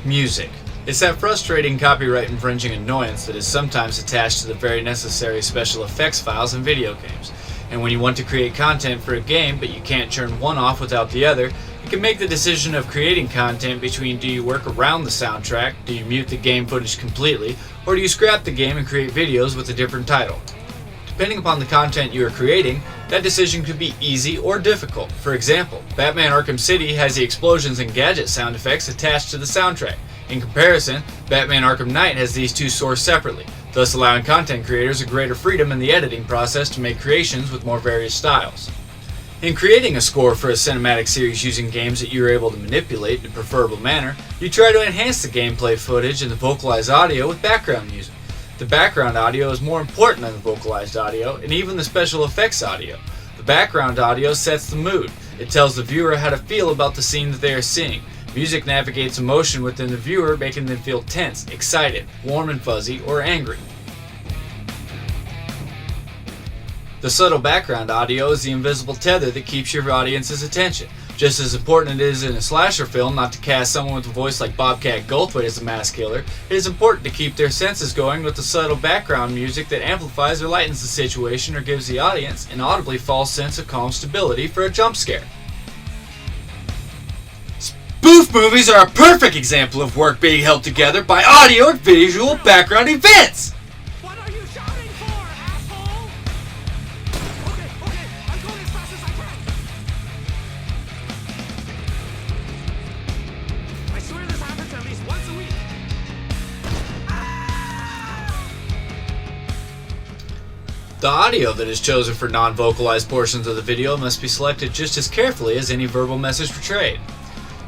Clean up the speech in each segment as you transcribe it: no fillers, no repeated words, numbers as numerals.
Music. It's that frustrating copyright infringing annoyance that is sometimes attached to the very necessary special effects files in video games. And when you want to create content for a game but you can't turn one off without the other, you can make the decision of creating content between do you work around the soundtrack, do you mute the game footage completely, or do you scrap the game and create videos with a different title. Depending upon the content you are creating, that decision could be easy or difficult. For example, Batman Arkham City has the explosions and gadget sound effects attached to the soundtrack. In comparison, Batman Arkham Knight has these two sourced separately, thus allowing content creators a greater freedom in the editing process to make creations with more various styles. In creating a score for a cinematic series using games that you are able to manipulate in a preferable manner, you try to enhance the gameplay footage and the vocalized audio with background music. The background audio is more important than the vocalized audio, and even the special effects audio. The background audio sets the mood. It tells the viewer how to feel about the scene that they are seeing. Music navigates emotion within the viewer, making them feel tense, excited, warm and fuzzy, or angry. The subtle background audio is the invisible tether that keeps your audience's attention. Just as important it is in a slasher film not to cast someone with a voice like Bobcat Goldthwait as a mass killer, it is important to keep their senses going with the subtle background music that amplifies or lightens the situation or gives the audience an audibly false sense of calm stability for a jump scare. Spoof movies are a perfect example of work being held together by audio and visual background events! What are you shouting for, asshole? Okay, I'm going as fast as I can. I swear this happens at least once a week. The audio that is chosen for non-vocalized portions of the video must be selected just as carefully as any verbal message portrayed.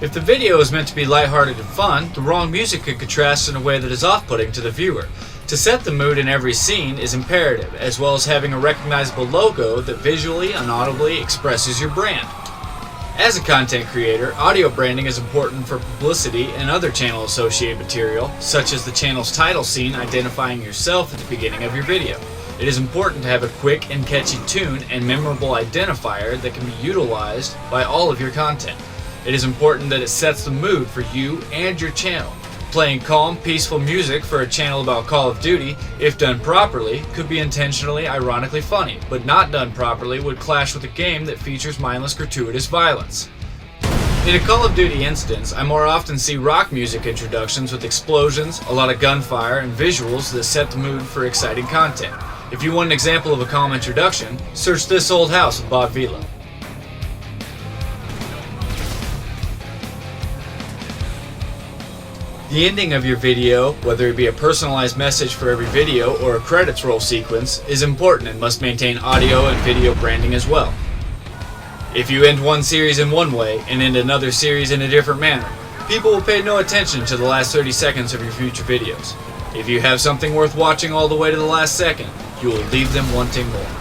If the video is meant to be lighthearted and fun, the wrong music could contrast in a way that is off-putting to the viewer. To set the mood in every scene is imperative, as well as having a recognizable logo that visually and audibly expresses your brand. As a content creator, audio branding is important for publicity and other channel-associated material, such as the channel's title scene identifying yourself at the beginning of your video. It is important to have a quick and catchy tune and memorable identifier that can be utilized by all of your content. It is important that it sets the mood for you and your channel. Playing calm, peaceful music for a channel about Call of Duty, if done properly, could be intentionally, ironically funny, but not done properly would clash with a game that features mindless, gratuitous violence. In a Call of Duty instance, I more often see rock music introductions with explosions, a lot of gunfire, and visuals that set the mood for exciting content. If you want an example of a calm introduction, search This Old House of Bob Vila. The ending of your video, whether it be a personalized message for every video or a credits roll sequence, is important and must maintain audio and video branding as well. If you end one series in one way and end another series in a different manner, people will pay no attention to the last 30 seconds of your future videos. If you have something worth watching all the way to the last second, you will leave them wanting more.